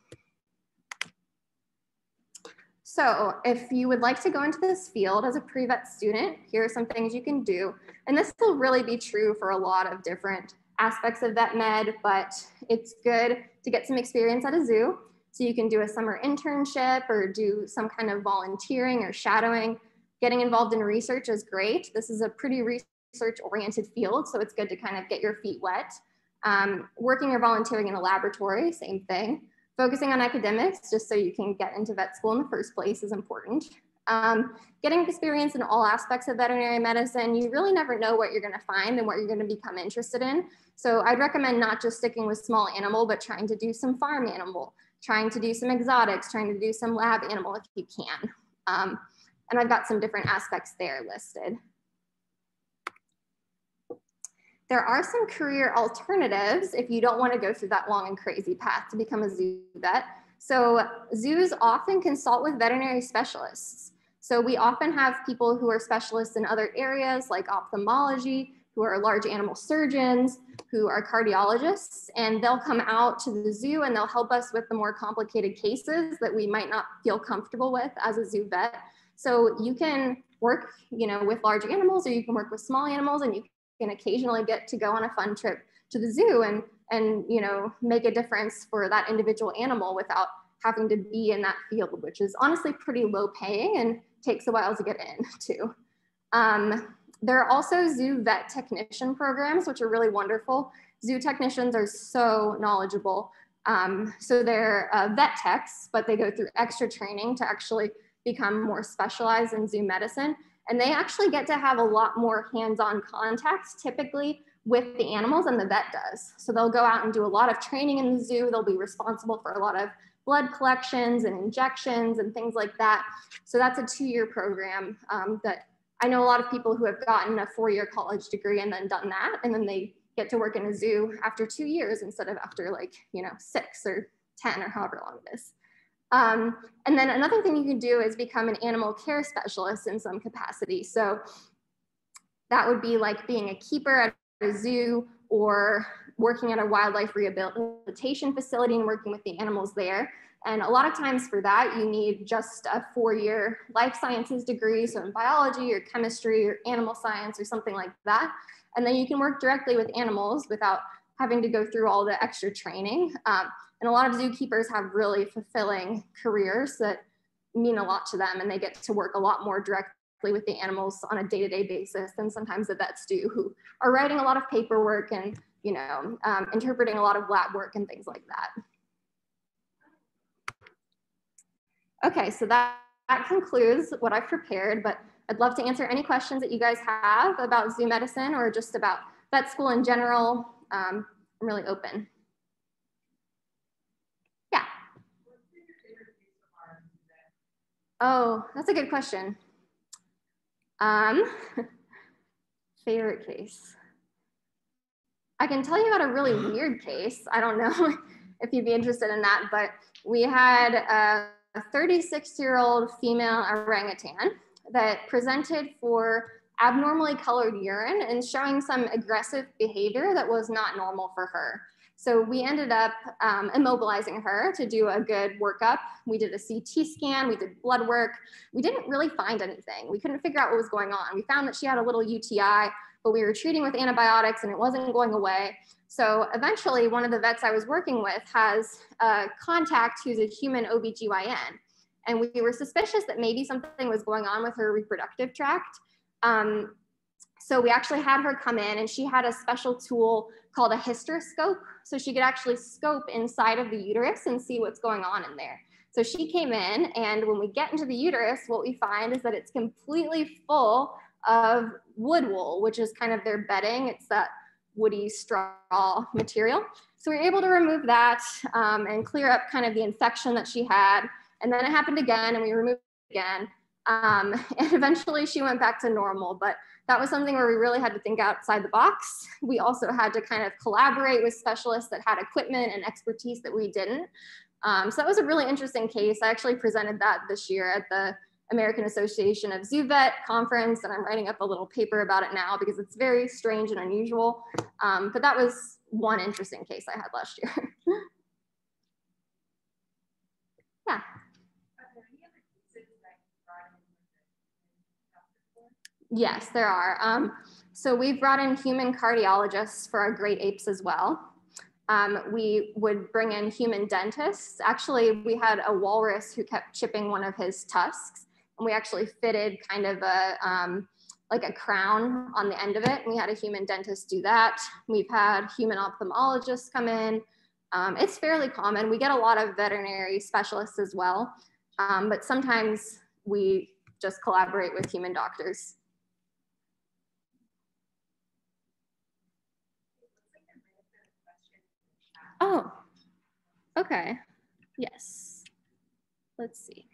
So if you would like to go into this field as a pre-vet student, here are some things you can do. And this will really be true for a lot of different aspects of vet med, but it's good to get some experience at a zoo. So you can do a summer internship or do some kind of volunteering or shadowing. Getting involved in research is great. This is a pretty research-oriented field, so it's good to kind of get your feet wet. Working or volunteering in a laboratory, same thing. Focusing on academics, just so you can get into vet school in the first place, is important. Getting experience in all aspects of veterinary medicine. You really never know what you're gonna find and what you're gonna become interested in. So I'd recommend not just sticking with small animal, but trying to do some farm animal, trying to do some exotics, trying to do some lab animal if you can. And I've got some different aspects there listed. There are some career alternatives if you don't want to go through that long and crazy path to become a zoo vet. So zoos often consult with veterinary specialists. So we often have people who are specialists in other areas like ophthalmology, who are large animal surgeons, who are cardiologists, and they'll come out to the zoo and they'll help us with the more complicated cases that we might not feel comfortable with as a zoo vet. So you can work, you know, with large animals, or you can work with small animals, and you can occasionally get to go on a fun trip to the zoo and you know, make a difference for that individual animal without having to be in that field, which is honestly pretty low paying and takes a while to get in too. There are also zoo vet technician programs, which are really wonderful. Zoo technicians are so knowledgeable. So they're vet techs, but they go through extra training to actually become more specialized in zoo medicine. And they actually get to have a lot more hands-on contact typically with the animals than the vet does. So they'll go out and do a lot of training in the zoo. They'll be responsible for a lot of blood collections and injections and things like that. So that's a 2-year program that I know a lot of people who have gotten a 4-year college degree and then done that. And then they get to work in a zoo after 2 years instead of after, like, you know, 6 or 10 or however long it is. And then another thing you can do is become an animal care specialist in some capacity. So that would be like being a keeper at a zoo or working at a wildlife rehabilitation facility and working with the animals there. And a lot of times for that, you need just a 4-year life sciences degree, so in biology or chemistry or animal science or something like that. And then you can work directly with animals without having to go through all the extra training. And a lot of zookeepers have really fulfilling careers that mean a lot to them, and they get to work a lot more directly with the animals on a day-to-day basis than sometimes the vets do, who are writing a lot of paperwork and, you know, interpreting a lot of lab work and things like that. Okay, so that concludes what I've prepared, but I'd love to answer any questions that you guys have about zoo medicine or just about vet school in general. I'm really open. Yeah. Oh, that's a good question. Favorite case. I can tell you about a really weird case. I don't know if you'd be interested in that, but we had a 36-year-old female orangutan that presented for abnormally colored urine and showing some aggressive behavior that was not normal for her. So we ended up immobilizing her to do a good workup. We did a CT scan, we did blood work. We didn't really find anything. We couldn't figure out what was going on. We found that she had a little UTI, but we were treating with antibiotics and it wasn't going away. So eventually one of the vets I was working with has a contact who's a human OBGYN. And we were suspicious that maybe something was going on with her reproductive tract. So we actually had her come in and she had a special tool called a hysteroscope. So she could actually scope inside of the uterus and see what's going on in there. So she came in, and when we get into the uterus, what we find is that it's completely full of wood wool, which is kind of their bedding. It's that woody straw material. So we were able to remove that and clear up kind of the infection that she had. And then it happened again and we removed it again. And eventually she went back to normal, but that was something where we really had to think outside the box. We also had to kind of collaborate with specialists that had equipment and expertise that we didn't. So that was a really interesting case. I actually presented that this year at the American Association of Zoo Vet conference, and I'm writing up a little paper about it now because it's very strange and unusual. But that was one interesting case I had last year. Yeah. Yes, there are. So we've brought in human cardiologists for our great apes as well. We would bring in human dentists. Actually, we had a walrus who kept chipping one of his tusks, and we actually fitted kind of a like a crown on the end of it, and we had a human dentist do that. We've had human ophthalmologists come in. It's fairly common. We get a lot of veterinary specialists as well, but sometimes we just collaborate with human doctors. Oh, okay. Yes. Let's see.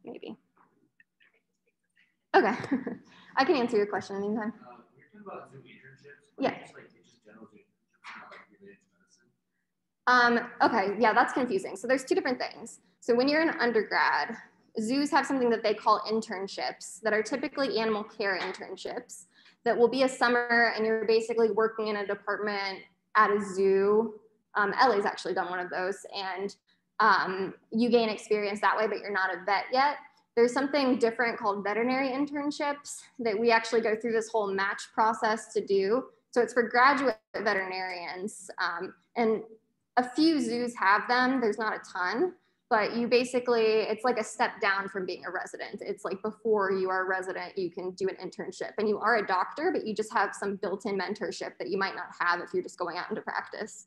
Maybe. Okay. I can answer your question anytime. We're talking about Zoom internships. Yeah. Just like just general Zoom internships, not like related to medicine. Okay, yeah, that's confusing. So there's two different things. So when you're an undergrad, zoos have something that they call internships that are typically animal care internships that will be a summer, and you're basically working in a department at a zoo. Ellie's actually done one of those, and you gain experience that way, but you're not a vet yet. There's something different called veterinary internships that we actually go through this whole match process to do. So it's for graduate veterinarians, and a few zoos have them. There's not a ton, but you basically, it's like a step down from being a resident. It's like before you are a resident, you can do an internship, and you are a doctor, but you just have some built-in mentorship that you might not have if you're just going out into practice.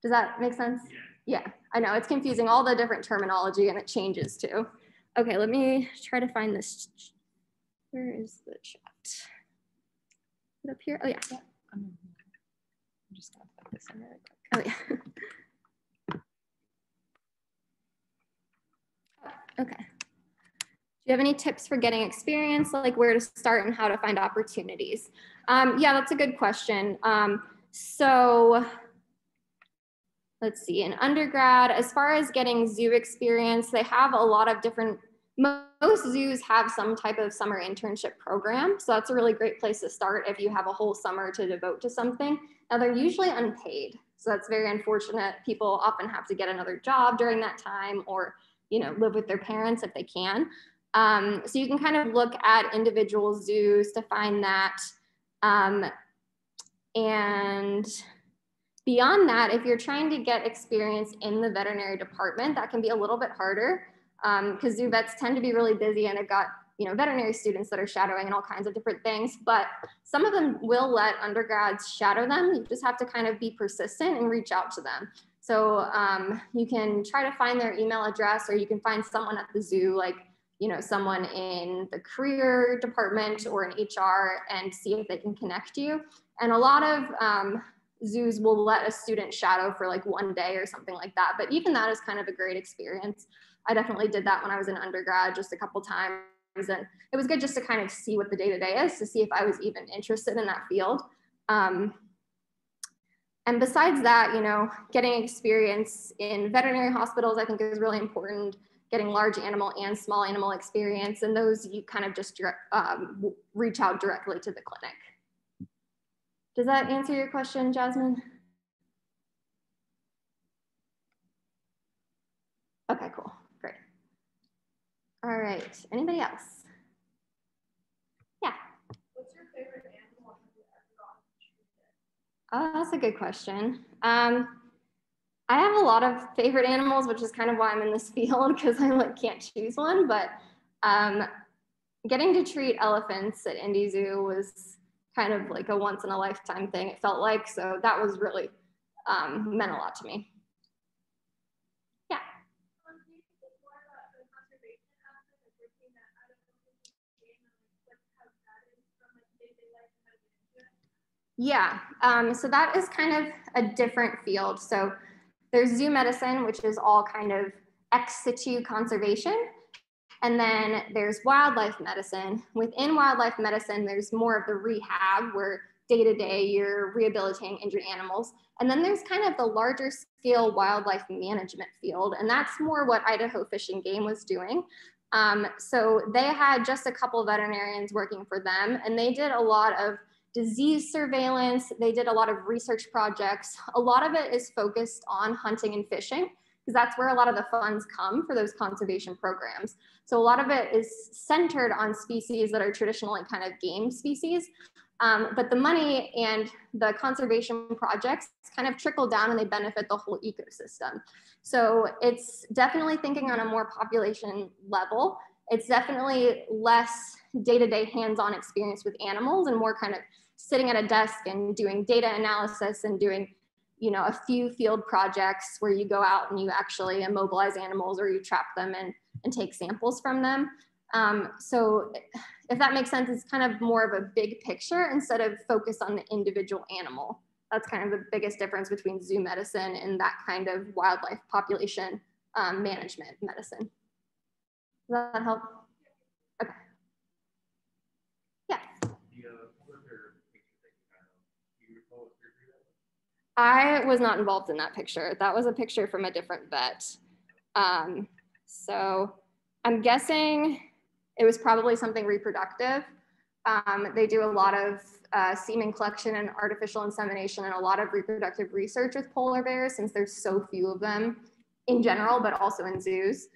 Does that make sense? Yeah, I know it's confusing, all the different terminology, and it changes too. Okay, let me try to find this. Where is the chat? Is it up here? Oh yeah. I'm just gonna put this in really quick. Oh yeah. Okay. Do you have any tips for getting experience, like where to start and how to find opportunities? Yeah, that's a good question. So let's see, in undergrad, as far as getting zoo experience, they have a lot of different, most zoos have some type of summer internship program. So that's a really great place to start if you have a whole summer to devote to something. Now they're usually unpaid. So that's very unfortunate. People often have to get another job during that time, or live with their parents if they can. So you can kind of look at individual zoos to find that. And beyond that, if you're trying to get experience in the veterinary department, that can be a little bit harder because zoo vets tend to be really busy, and they've got veterinary students that are shadowing and all kinds of different things, but some of them will let undergrads shadow them. You just have to kind of be persistent and reach out to them. So you can try to find their email address, or you can find someone at the zoo, like someone in the career department or in HR, and see if they can connect you. And a lot of zoos will let a student shadow for like 1 day or something like that. But even that is kind of a great experience. I definitely did that when I was in undergrad just a couple times. And it was good just to kind of see what the day-to-day is, to see if I was even interested in that field. And besides that, you know, getting experience in veterinary hospitals, I think is really important, getting large animal and small animal experience. And those you kind of just reach out directly to the clinic. Does that answer your question, Jasmine? Okay, cool, great. All right, anybody else? Yeah. What's your favorite animal have you ever gotten treated? Oh, that's a good question. I have a lot of favorite animals, which is kind of why I'm in this field, because I like can't choose one. But getting to treat elephants at Indy Zoo was kind of like a once in a lifetime thing, it felt like. So that was really meant a lot to me. Yeah. Can you speak more about the conservation aspect of working that out of the game and like how that is from like day-to-day life and how to get into it? Yeah, so that is kind of a different field. So there's zoo medicine, which is all kind of ex situ conservation. And then there's wildlife medicine. Within wildlife medicine, there's more of the rehab where day-to-day you're rehabilitating injured animals. And then there's kind of the larger scale wildlife management field. And that's more what Idaho Fish and Game was doing. So they had just a couple of veterinarians working for them, and they did a lot of disease surveillance. They did a lot of research projects. A lot of it is focused on hunting and fishing, because that's where a lot of the funds come for those conservation programs. So a lot of it is centered on species that are traditionally kind of game species. But the money and the conservation projects kind of trickle down and they benefit the whole ecosystem. So it's definitely thinking on a more population level. It's definitely less day-to-day hands-on experience with animals and more kind of sitting at a desk and doing data analysis and doing, you know, a few field projects where you go out and you actually immobilize animals or you trap them and take samples from them. So if that makes sense, it's kind of more of a big picture instead of focus on the individual animal. That's kind of the biggest difference between zoo medicine and that kind of wildlife population management medicine. Does that help? Okay. Yeah. I was not involved in that picture. That was a picture from a different vet. So I'm guessing it was probably something reproductive. They do a lot of semen collection and artificial insemination and a lot of reproductive research with polar bears since there's so few of them in general, but also in zoos.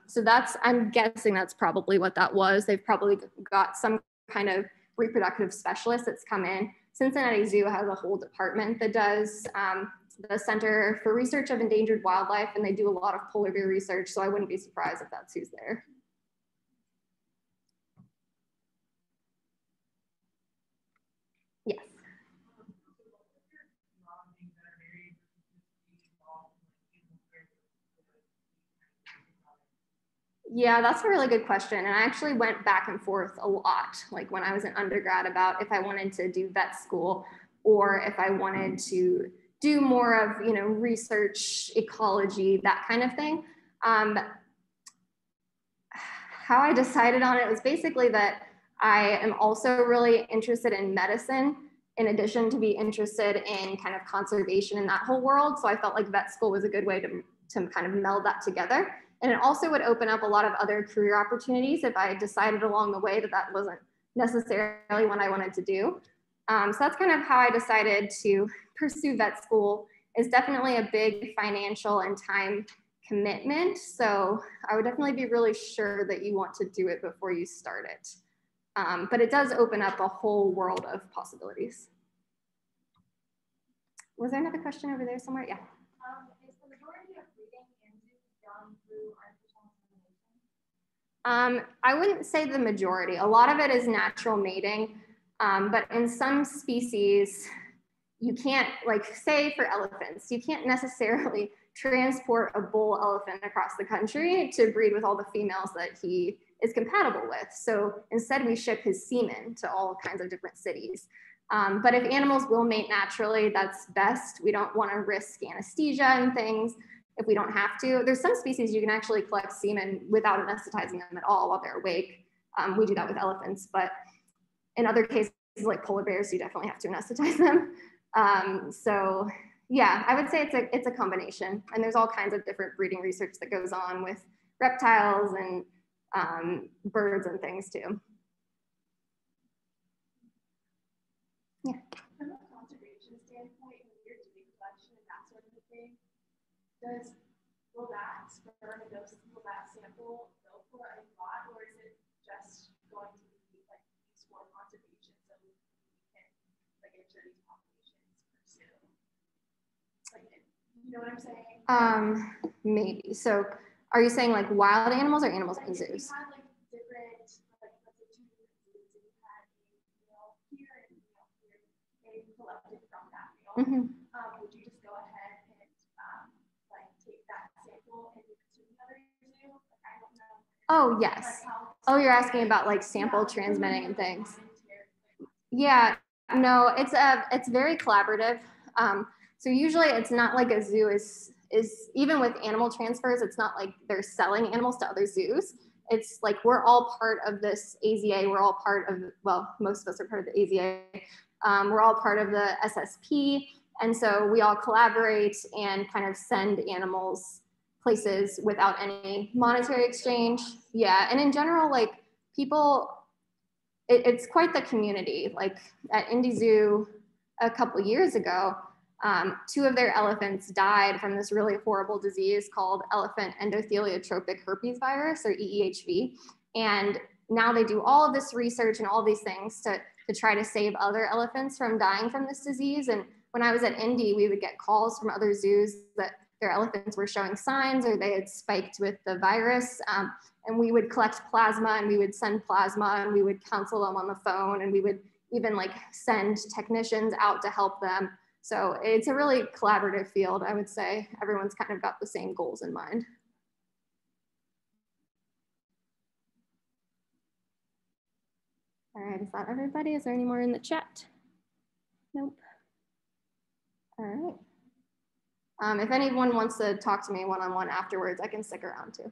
So that's, I'm guessing that's probably what that was. They've probably got some kind of reproductive specialist that's come in. Cincinnati Zoo has a whole department that does the Center for Research of Endangered Wildlife, and they do a lot of polar bear research, so I wouldn't be surprised if that's who's there. Yes. Yeah, that's a really good question. And I actually went back and forth a lot, like when I was in undergrad, about if I wanted to do vet school or if I wanted to do more of, you know, research, ecology, that kind of thing. How I decided on it was basically that I am also really interested in medicine in addition to be interested in kind of conservation in that whole world. So I felt like vet school was a good way to kind of meld that together. And it also would open up a lot of other career opportunities if I decided along the way that that wasn't necessarily what I wanted to do. So that's kind of how I decided to pursue vet school. Is definitely a big financial and time commitment. So I would definitely be really sure that you want to do it before you start it. But it does open up a whole world of possibilities. Was there another question over there somewhere? Yeah. Is the majority of breeding in zoos done through artificial insemination? I wouldn't say the majority. A lot of it is natural mating, but in some species, you can't, like say for elephants, you can't necessarily transport a bull elephant across the country to breed with all the females that he is compatible with. So instead we ship his semen to all kinds of different cities. But if animals will mate naturally, that's best. We don't want to risk anesthesia and things if we don't have to. There's some species you can actually collect semen without anesthetizing them at all while they're awake. We do that with elephants, but in other cases, like polar bears, you definitely have to anesthetize them. So yeah, I would say it's a combination, and there's all kinds of different breeding research that goes on with reptiles and birds and things too. Yeah. From a conservation standpoint, when you're doing collection and that sort of thing, will that sperm and will that sample go for a lot, or is it just going to be like used for conservation so we can like ensure these populations pursue? Like, you know what I'm saying? Maybe. So are you saying like wild animals or animals in zoos? You had like different, like let's say 2 different zoos, and you had a male here and a male here, and you collected from that male. Would you just go ahead and like take that sample and give it to another zoo? Like, I don't know. Oh, yes. Oh, you're asking about like sample transmitting and things. Yeah, no, it's very collaborative. So usually it's not like a zoo is even with animal transfers, it's not like they're selling animals to other zoos. It's like we're all part of this AZA. We're all part of, well, most of us are part of the AZA. We're all part of the SSP. And so we all collaborate and kind of send animals places without any monetary exchange. Yeah, and in general, like people, it's quite the community. Like at Indy Zoo a couple years ago, 2 of their elephants died from this really horrible disease called elephant endotheliotropic herpes virus, or EEHV. And now they do all of this research and all these things to try to save other elephants from dying from this disease. And when I was at Indy, we would get calls from other zoos that their elephants were showing signs or they had spiked with the virus. And we would collect plasma and we would send plasma and we would counsel them on the phone, and we would even like send technicians out to help them. So it's a really collaborative field, I would say. Everyone's kind of got the same goals in mind. All right, is that everybody? Is there any more in the chat? Nope. All right. If anyone wants to talk to me one-on-one afterwards, I can stick around too.